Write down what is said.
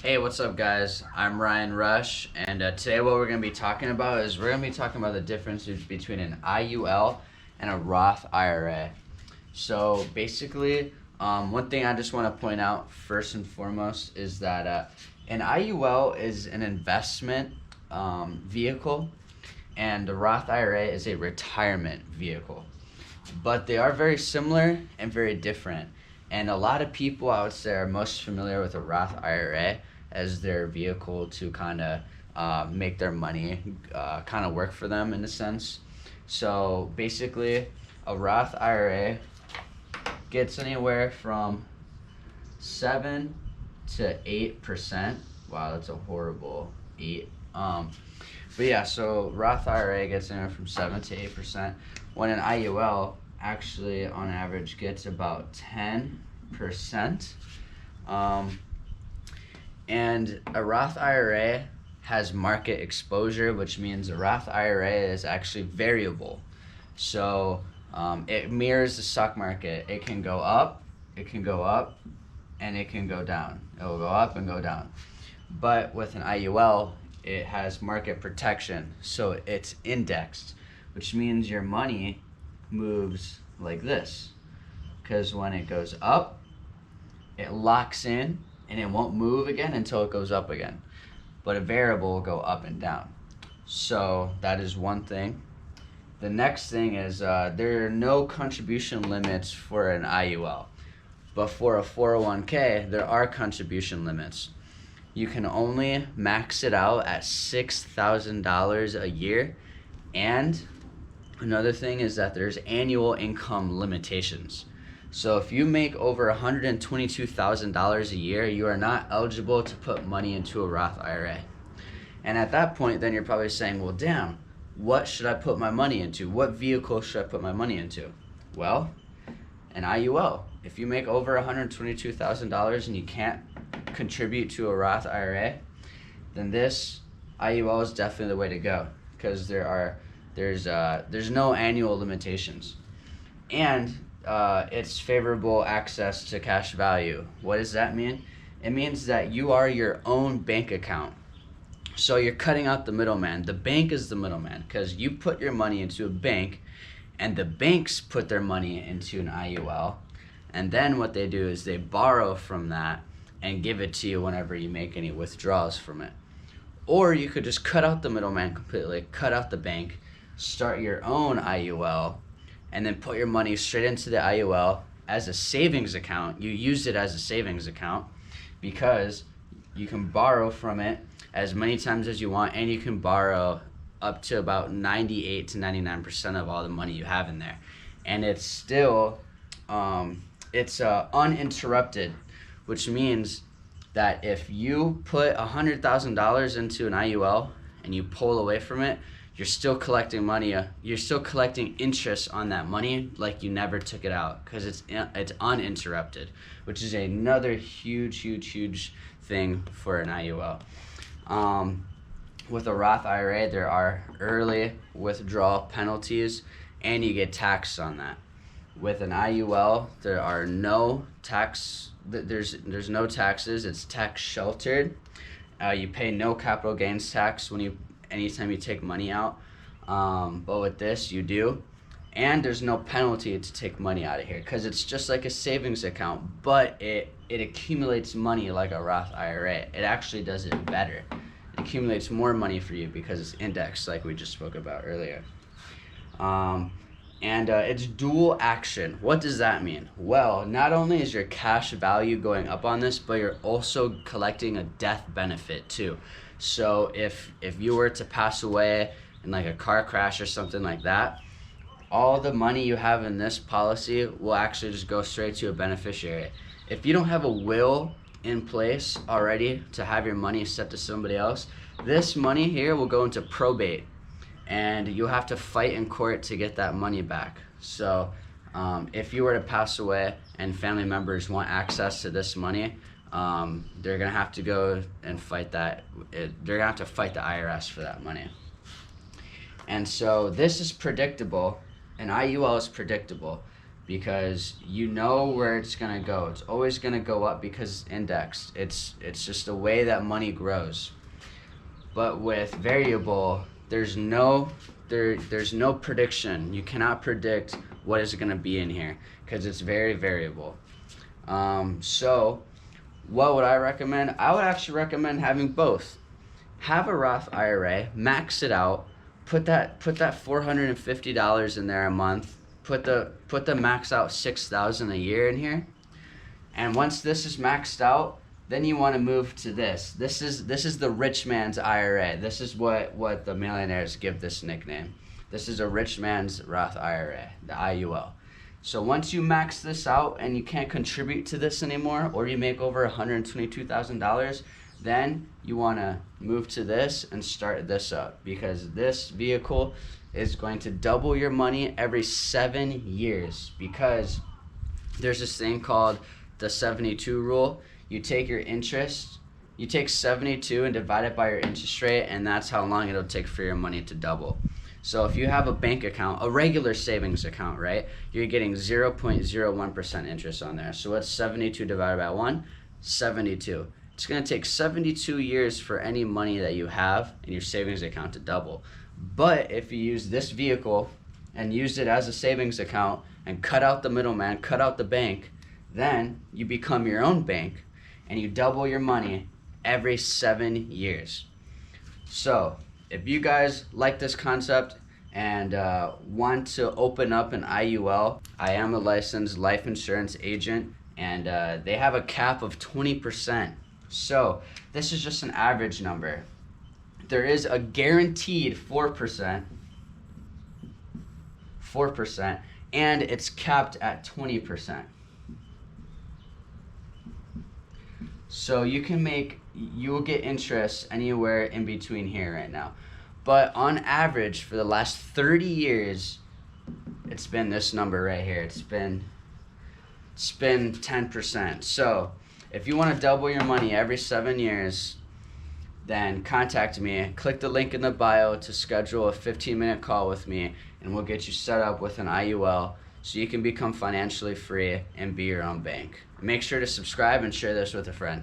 Hey, what's up, guys? I'm Ryan Rush, and today what we're going to be talking about is we're going to be talking about the differences between an IUL and a Roth IRA. So basically, one thing I just want to point out first and foremost is that an IUL is an investment vehicle, and the Roth IRA is a retirement vehicle. But they are very similar and very different. And a lot of people, I would say, are most familiar with a Roth IRA as their vehicle to kind of make their money kind of work for them in a sense. So basically, a Roth IRA gets anywhere from 7 to 8%. Wow, that's a horrible 8. But yeah, so Roth IRA gets anywhere from 7 to 8%, when an IUL actually on average gets about 10%. And a Roth IRA has market exposure, which means a Roth IRA is actually variable. So it mirrors the stock market. It can go up, and it can go down. It will go up and go down. But with an IUL, it has market protection, so it's indexed, which means your money moves like this. Because when it goes up, it locks in and it won't move again until it goes up again. But a variable will go up and down. So that is one thing. The next thing is there are no contribution limits for an IUL. But for a 401k, there are contribution limits. You can only max it out at $6,000 a year. And another thing is that there's annual income limitations. So if you make over $122,000 a year, you are not eligible to put money into a Roth IRA. And at that point, then you're probably saying, well, damn, what should I put my money into? What vehicle should I put my money into? Well, an IUL. If you make over $122,000 and you can't contribute to a Roth IRA, then this IUL is definitely the way to go, because there's no annual limitations. And it's favorable access to cash value. What does that mean? It means that you are your own bank account. So you're cutting out the middleman. The bank is the middleman, because you put your money into a bank, and the banks put their money into an IUL. And then what they do is they borrow from that and give it to you whenever you make any withdrawals from it. Or you could just cut out the middleman completely, cut out the bank, start your own IUL, and then put your money straight into the IUL as a savings account. You use it as a savings account because you can borrow from it as many times as you want, and you can borrow up to about 98 to 99% of all the money you have in there. And it's still, uninterrupted, which means that if you put $100,000 into an IUL and you pull away from it, you're still collecting money. You're still collecting interest on that money like you never took it out, because it's uninterrupted, which is another huge thing for an IUL. With a Roth IRA, there are early withdrawal penalties, and you get taxed on that. With an IUL, there are no tax. There's no taxes. It's tax sheltered. You pay no capital gains tax anytime you take money out. But with this, you do. And there's no penalty to take money out of here, because it's just like a savings account, but it accumulates money like a Roth IRA. It actually does it better. It accumulates more money for you because it's indexed, like we just spoke about earlier. And it's dual action. What does that mean? Well, not only is your cash value going up on this, but you're also collecting a death benefit too. So if you were to pass away in like a car crash or something like that, all the money you have in this policy will actually just go straight to a beneficiary. If you don't have a will in place already to have your money set to somebody else, this money here will go into probate, and you'll have to fight in court to get that money back. So if you were to pass away and family members want access to this money, they're gonna have to go and fight that. They're gonna have to fight the IRS for that money. And so this is predictable. An IUL is predictable because you know where it's going to go. It's always going to go up because it's indexed. It's just the way that money grows. But with variable, there's no prediction. You cannot predict what is going to be in here because it's very variable. So what would I recommend? I would actually recommend having both. Have a Roth IRA, max it out, put that $450 in there a month, put the max out $6,000 a year in here, and once this is maxed out, then you want to move to this. This is the rich man's IRA. This is what the millionaires give this nickname. This is a rich man's Roth IRA, the IUL. So once you max this out and you can't contribute to this anymore, or you make over $122,000, then you want to move to this and start this up, because this vehicle is going to double your money every 7 years, because there's this thing called the 72 rule. You take your interest, you take 72 and divide it by your interest rate, and that's how long it'll take for your money to double. So if you have a bank account, a regular savings account, right, you're getting 0.01% interest on there. So what's 72 divided by 1? 72. It's going to take 72 years for any money that you have in your savings account to double. But if you use this vehicle and use it as a savings account and cut out the middleman, cut out the bank, then you become your own bank and you double your money every 7 years. So if you guys like this concept and want to open up an IUL, I am a licensed life insurance agent, and they have a cap of 20%. So this is just an average number. There is a guaranteed 4%, and it's capped at 20%. So you will get interest anywhere in between here right now. But on average, for the last 30 years, it's been this number right here. It's been 10%. So if you want to double your money every 7 years, then contact me. Click the link in the bio to schedule a 15-minute call with me, and we'll get you set up with an IUL so you can become financially free and be your own bank. Make sure to subscribe and share this with a friend.